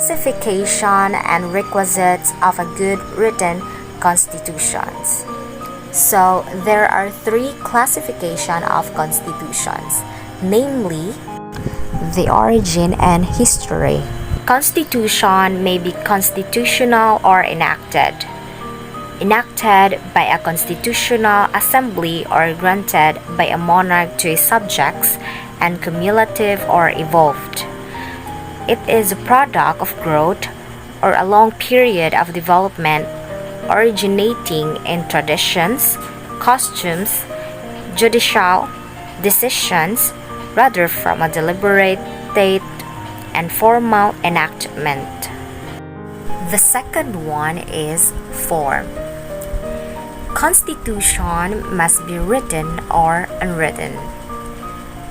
Classification and requisites of a good written constitutions. So there are three classification of constitutions, namely the origin and history. Constitution may be constitutional or enacted. Enacted by a constitutional assembly or granted by a monarch to his subjects, and cumulative or evolved. It is a product of growth or a long period of development originating in traditions, customs, judicial decisions, rather from a deliberate date and formal enactment. The second one is form. Constitution must be written or unwritten.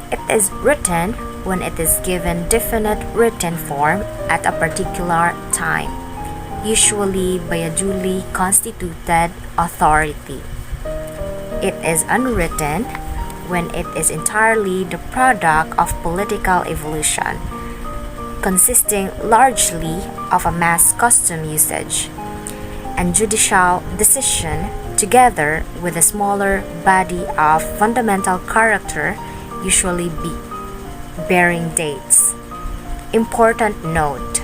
It is written when it is given definite written form at a particular time, usually by a duly constituted authority. It is unwritten when it is entirely the product of political evolution, consisting largely of a mass custom usage and judicial decision together with a smaller body of fundamental character, usually bearing dates. Important note: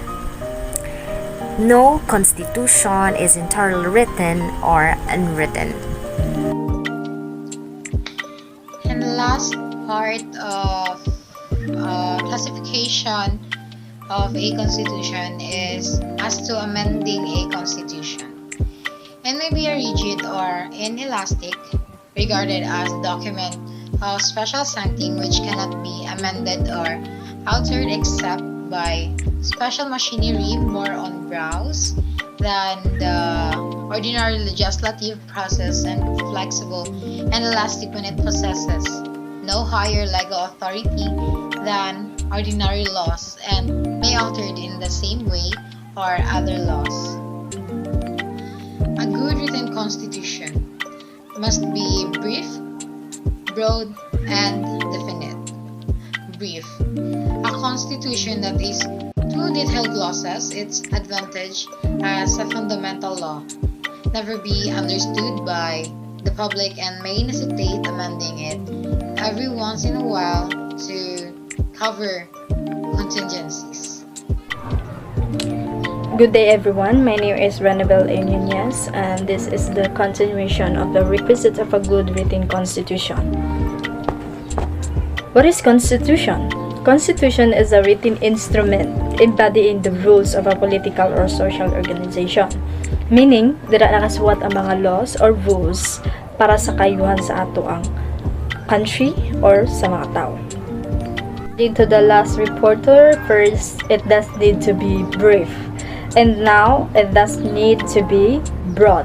no constitution is entirely written or unwritten. And the last part of classification of a constitution is as to amending a constitution. It may be a rigid or inelastic, regarded as a document of special standing which cannot be amended or altered except by special machinery more on browse than the ordinary legislative process, and flexible and elastic when it possesses no higher legal authority than ordinary laws, and may altered in the same way or other laws. A good written constitution must be brief, broad, and definite. Brief. A constitution that is too detailed glosses its advantage as a fundamental law, never be understood by the public, and may necessitate amending it every once in a while to cover contingencies. Good day everyone, my name is Renabel A. Nunez, and this is the continuation of the requisite of a good written constitution. What is constitution? Constitution is a written instrument embodying the rules of a political or social organization. Meaning, dira nakasuwat ang mga laws or rules para sa kayuhan sa ato ang country or sa mga tao. Into the last reporter, first, it does need to be brief. And now, it does need to be broad.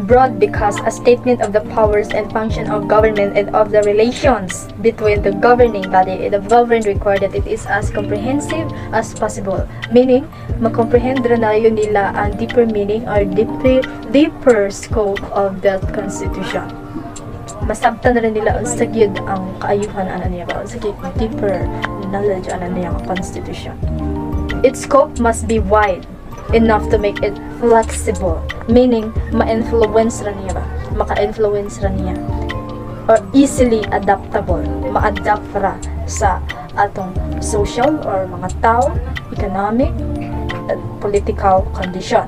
Broad because a statement of the powers and function of government and of the relations between the governing body and the governed require that it is as comprehensive as possible. Meaning, makomprehend na yun nila ang deeper meaning or deeper scope of that constitution. Masabtan na rin nila ang sagyod ang kaayuhan niya ba, sagyod deeper knowledge niya ang constitution. Its scope must be wide enough to make it flexible, meaning ma-influence ra niya ba, maka-influence ra niya, or easily adaptable, ma-adapt ra sa atong social or mga tao, economic, and political condition,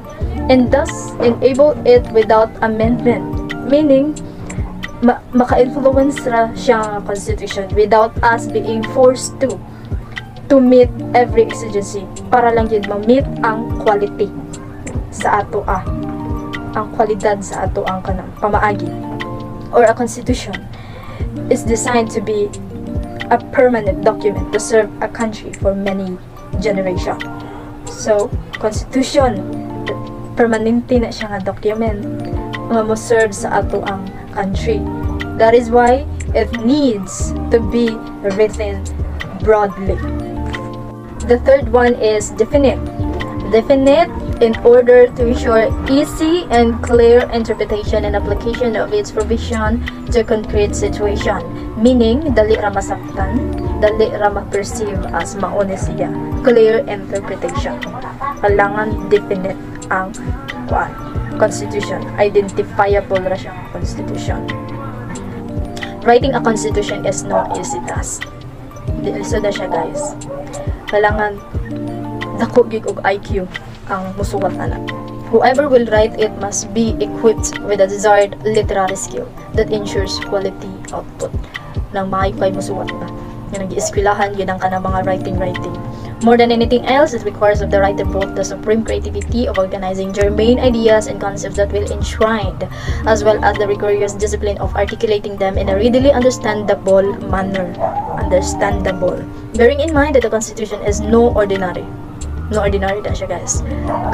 and thus enable it without amendment, meaning maka-influence ra siya constitution without us being forced to meet every exigency para lang yun ma-meet ang quality sa ato ang kwalidad sa ato ang kanang pamaagi. Or a constitution is designed to be a permanent document to serve a country for many generations. So, constitution permanente na siya nga document nga mo serve sa ato ang country. That is why it needs to be written broadly. The third one is definite. Definite in order to ensure easy and clear interpretation and application of its provision to concrete situation. Meaning, dali ra masaktan, dali ra ma-perceive as maune siya. Clear interpretation. kailangan definite ang constitution. Identifiable ra siya ang constitution. Writing a constitution is no easy task. Isa na siya, guys. Kailangan dako gig og IQ ang musuwat ana. Whoever will write it must be equipped with a desired literary skill that ensures quality output. Nang maayo kay musuwat na. Yung nag-ieskwilahan, yun ang kanang mga writing. More than anything else, it requires of the writer both the supreme creativity of organizing germane ideas and concepts that will enshrined, as well as the rigorous discipline of articulating them in a readily understandable manner. Bearing in mind that the Constitution is no ordinary na siya, guys.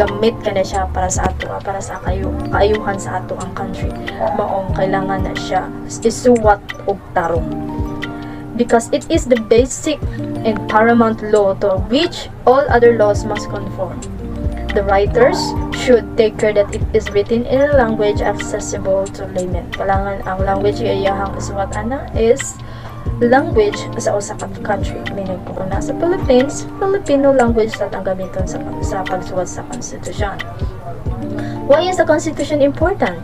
Gamit ka na siya para sa ato, para sa kaayuhan sa ato ang country. Maong kailangan na siya isuwat og tarong. Because it is the basic and paramount law to which all other laws must conform. The writers should take care that it is written in a language accessible to laymen. Kailangan ang language iyahang isuwat ana is language sa usa ka country. Meaning kung nasa Philippines, Filipino language sa ang gamiton sa pagsuwat sa Constitution. Why is the Constitution important?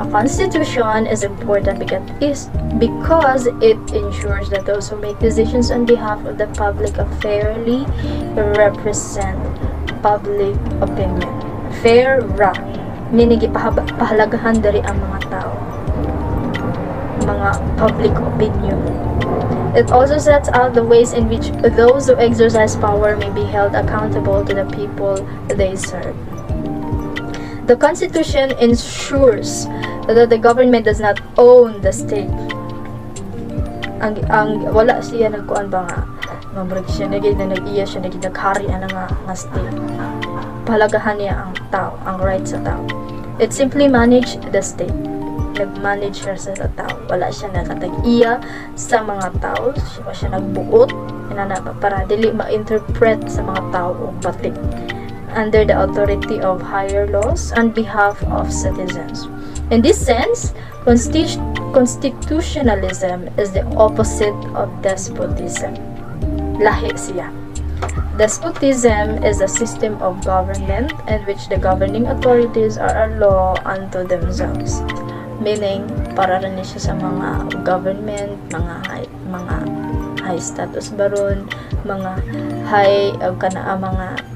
A Constitution is important because it ensures that those who make decisions on behalf of the public fairly represent public opinion. Fair ra, meaning pahalagahan dari ang mga tao, mga public opinion. It also sets out the ways in which those who exercise power may be held accountable to the people they serve. The Constitution ensures that the government does not own the state. Ang wala siya nagkuan ba nga mamrag siya nag-iya siya naghari ana nga state. Pahalagahan niya ang tao, ang right sa tao. It simply manage the state. Nag-manage siya sa tao. Wala siya nakatag-iya sa mga tao. Siya nagbuot para dili ma-interpret sa mga tao o batik under the authority of higher laws on behalf of citizens. In this sense, constitutionalism is the opposite of despotism. Lahi siya. Despotism is a system of government in which the governing authorities are a law unto themselves. Meaning, para rin siya sa mga government, mga high status baron, mga high mga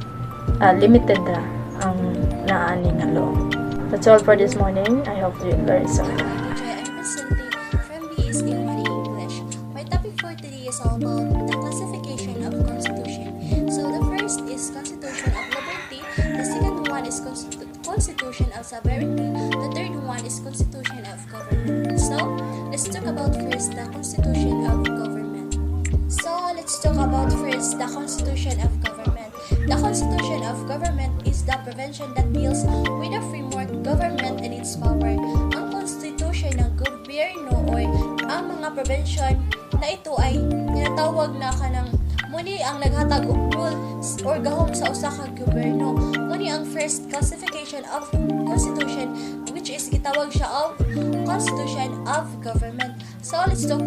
limited ra ang naani nga law. That's all for this morning. I hope you learned something. I'm presenting from BSc Mari English. My topic for today is all about the classification of constitution. So the first is Constitution of Liberty, the second one is Constitution of Sovereignty, the third one is Constitution of Government. So let's talk about first the Constitution of Government. The Constitution of Government. The Constitution of Government is the prevention that deals with the framework, government, and its power. Ang Constitution ng gobyerno o ang mga prevention na ito ay tinatawag na kanang muni ang naghatag og rules or gahom sa usa ka gobyerno. Muni ang first classification of Constitution, which is gitawag siya of Constitution of Government. So let's talk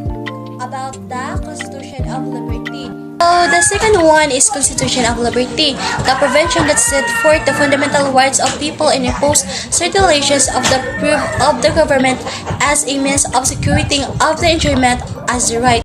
about the Constitution of Liberty. So the second one is Constitution of Liberty, the prevention that set forth the fundamental rights of people and impose certain limitations of the government as a means of securing of the enjoyment as the right.